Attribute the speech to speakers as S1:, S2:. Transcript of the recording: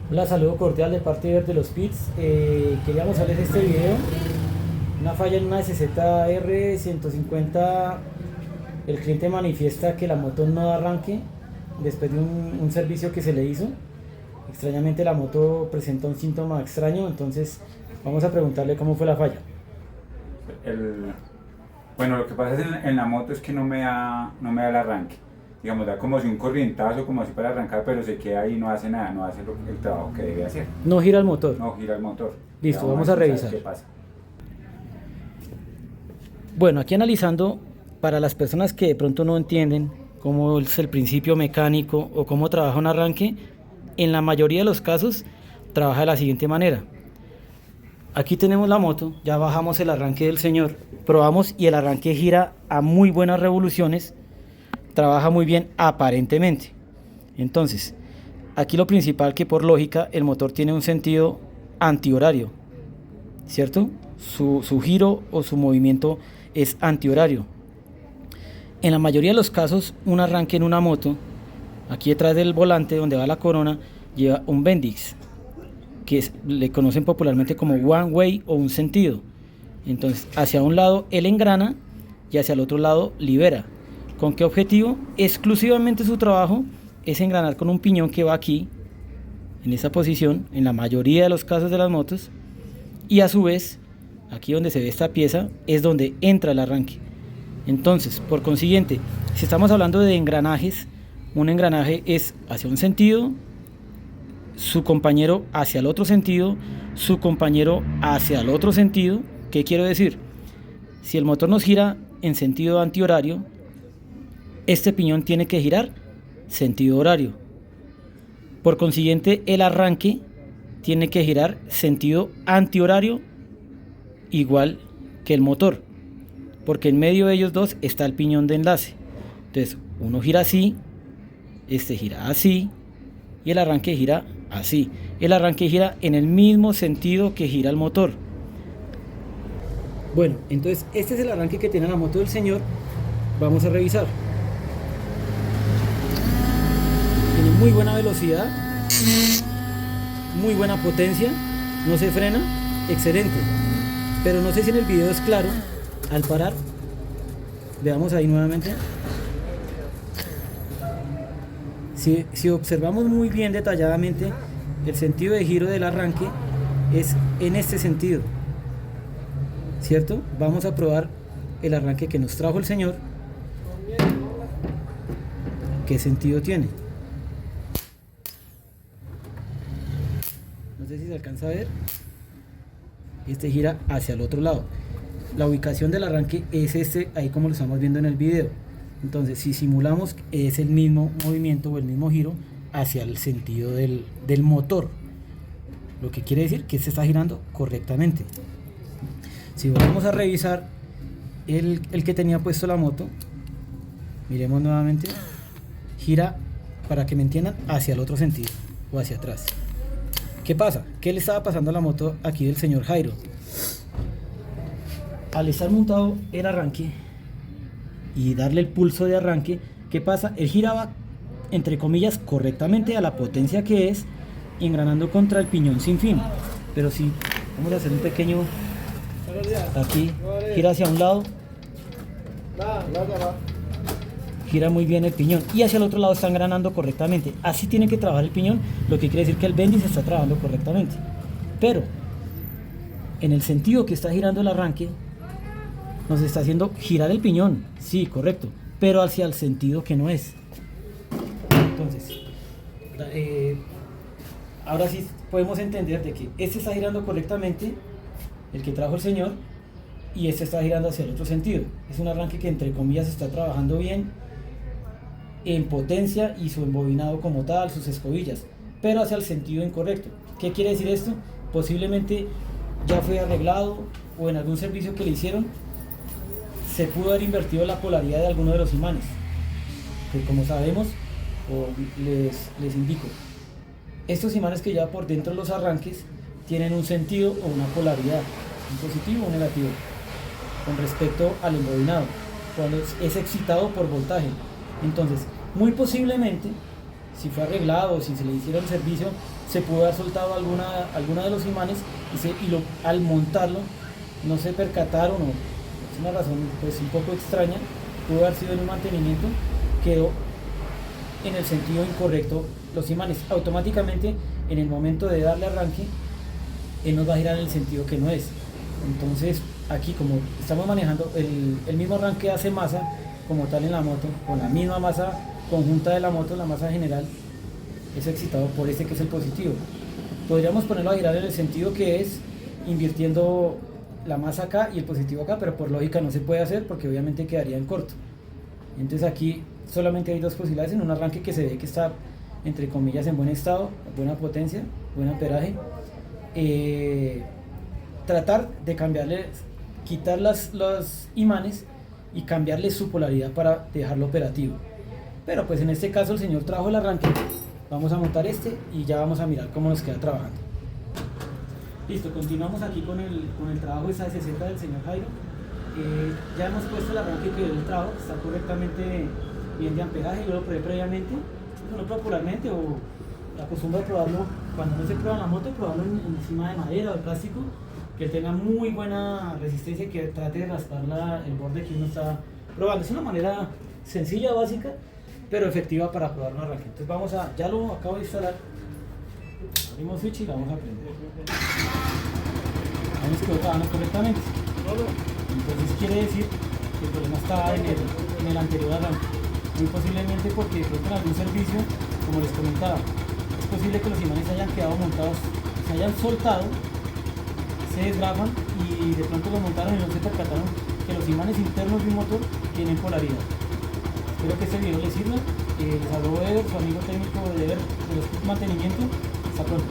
S1: Hola, saludo cordial de parte de Ver de los Pits. Quería mostrarles este video. Una falla en una SZR 150. El cliente manifiesta que la moto no arranque después de un servicio que se le hizo. Extrañamente la moto presenta un síntoma extraño, entonces vamos a preguntarle cómo fue la falla.
S2: El, bueno, lo que pasa es en la moto es que no me da el arranque. Digamos, da como si un corrientazo, como si para arrancar, pero se queda ahí y no hace nada, no hace el trabajo que debe hacer.
S1: No gira el motor.
S2: No gira el motor.
S1: Listo,
S2: Ya
S1: vamos a revisar.
S2: ¿Qué pasa?
S1: Bueno, aquí analizando, para las personas que de pronto no entienden cómo es el principio mecánico o cómo trabaja un arranque, en la mayoría de los casos trabaja de la siguiente manera. Aquí tenemos la moto, ya bajamos el arranque del señor, probamos y el arranque gira a muy buenas revoluciones, trabaja muy bien aparentemente. Entonces, aquí lo principal, que por lógica el motor tiene un sentido antihorario, ¿cierto? Su giro o su movimiento es antihorario. En la mayoría de los casos, un arranque en una moto, aquí detrás del volante donde va la corona, lleva un Bendix, le conocen popularmente como one way o un sentido. Entonces, hacia un lado él engrana y hacia el otro lado libera. ¿Con qué objetivo? Exclusivamente su trabajo es engranar con un piñón que va aquí, en esa posición, en la mayoría de los casos de las motos, y a su vez, aquí donde se ve esta pieza, es donde entra el arranque. Entonces, por consiguiente, si estamos hablando de engranajes, un engranaje es hacia un sentido, su compañero hacia el otro sentido, su compañero hacia el otro sentido. ¿Qué quiero decir? Si el motor nos gira en sentido antihorario, este piñón tiene que girar sentido horario. Por consiguiente, el arranque tiene que girar sentido antihorario igual que el motor, porque en medio de ellos dos está el piñón de enlace. Entonces, uno gira así, este gira así y el arranque gira así. El arranque gira en el mismo sentido que gira el motor. Bueno, entonces este es el arranque que tiene la moto del señor. Vamos a revisar. Tiene muy buena velocidad, muy buena potencia, no se frena, excelente. Pero no sé si en el video es claro, al parar, veamos ahí nuevamente. Si observamos muy bien detalladamente, el sentido de giro del arranque es en este sentido, ¿cierto? Vamos a probar el arranque que nos trajo el señor. ¿Qué sentido tiene? No sé si se alcanza a ver. Este gira hacia el otro lado. La ubicación del arranque es este, ahí como lo estamos viendo en el video. Entonces, si simulamos, es el mismo movimiento o el mismo giro hacia el sentido del motor, lo que quiere decir que se está girando correctamente. Si volvemos a revisar el que tenía puesto la moto, miremos nuevamente, gira, para que me entiendan, hacia el otro sentido o hacia atrás. ¿Qué pasa? ¿Qué le estaba pasando a la moto aquí del señor Jairo? Al estar montado el arranque y darle el pulso de arranque, ¿qué pasa? Él giraba, entre comillas, correctamente a la potencia que es, engranando contra el piñón sin fin. Pero si vamos a hacer un pequeño, aquí gira hacia un lado, gira muy bien el piñón, y hacia el otro lado está engranando correctamente. Así tiene que trabajar el piñón, lo que quiere decir que el Bendix está trabajando correctamente. Pero en el sentido que está girando el arranque, nos está haciendo girar el piñón, sí, correcto, pero hacia el sentido que no es. Entonces, ahora sí podemos entender de que este está girando correctamente, el que trajo el señor, y este está girando hacia el otro sentido. Es un arranque que, entre comillas, está trabajando bien en potencia y su embobinado como tal, sus escobillas, pero hacia el sentido incorrecto. ¿Qué quiere decir esto? Posiblemente ya fue arreglado o en algún servicio que le hicieron se pudo haber invertido la polaridad de alguno de los imanes, que, como sabemos, o les indico, estos imanes que lleva por dentro los arranques tienen un sentido o una polaridad, un positivo o un negativo, con respecto al embobinado, cuando es excitado por voltaje. Entonces, muy posiblemente, si fue arreglado o si se le hicieron el servicio, se pudo haber soltado alguna de los imanes al montarlo no se percataron, o es una razón pues un poco extraña, pudo haber sido en un mantenimiento, quedó en el sentido incorrecto los imanes. Automáticamente en el momento de darle arranque, él nos va a girar en el sentido que no es. Entonces aquí, como estamos manejando el mismo arranque, hace masa como tal en la moto, con la misma masa conjunta de la moto, la masa general es excitado por este que es el positivo. Podríamos ponerlo a girar en el sentido que es, invirtiendo la masa acá y el positivo acá, pero por lógica no se puede hacer porque obviamente quedaría en corto. Entonces aquí solamente hay dos posibilidades: en un arranque que se ve que está entre comillas en buen estado, buena potencia, buen amperaje, tratar de cambiarle, quitar los imanes y cambiarle su polaridad para dejarlo operativo. Pero pues en este caso el señor trajo el arranque, vamos a montar este y ya vamos a mirar cómo nos queda trabajando. Listo, continuamos aquí con el trabajo de esa SZ del señor Jairo. Ya hemos puesto el arranque que él trajo, está correctamente bien de amperaje, yo lo probé previamente, no popularmente, o acostumbro a probarlo cuando no se prueba en la moto, probarlo encima de madera o de plástico, que tenga muy buena resistencia y que trate de raspar el borde que uno está probando. Es una manera sencilla, básica, pero efectiva para probar un arranque. Entonces ya lo acabo de instalar, abrimos switch y la vamos a prender. Ahí nos quedó trabajando correctamente. Entonces quiere decir que el problema estaba en el anterior arranque. Muy posiblemente porque creo que en algún servicio, como les comentaba, es posible que los imanes hayan quedado montados, se hayan soltado, se desgrafan y de pronto lo montaron y no se percataron que los imanes internos de un motor tienen polaridad. Espero que este video les sirva. Les habló Eder, su amigo técnico de los mantenimiento. Hasta pronto.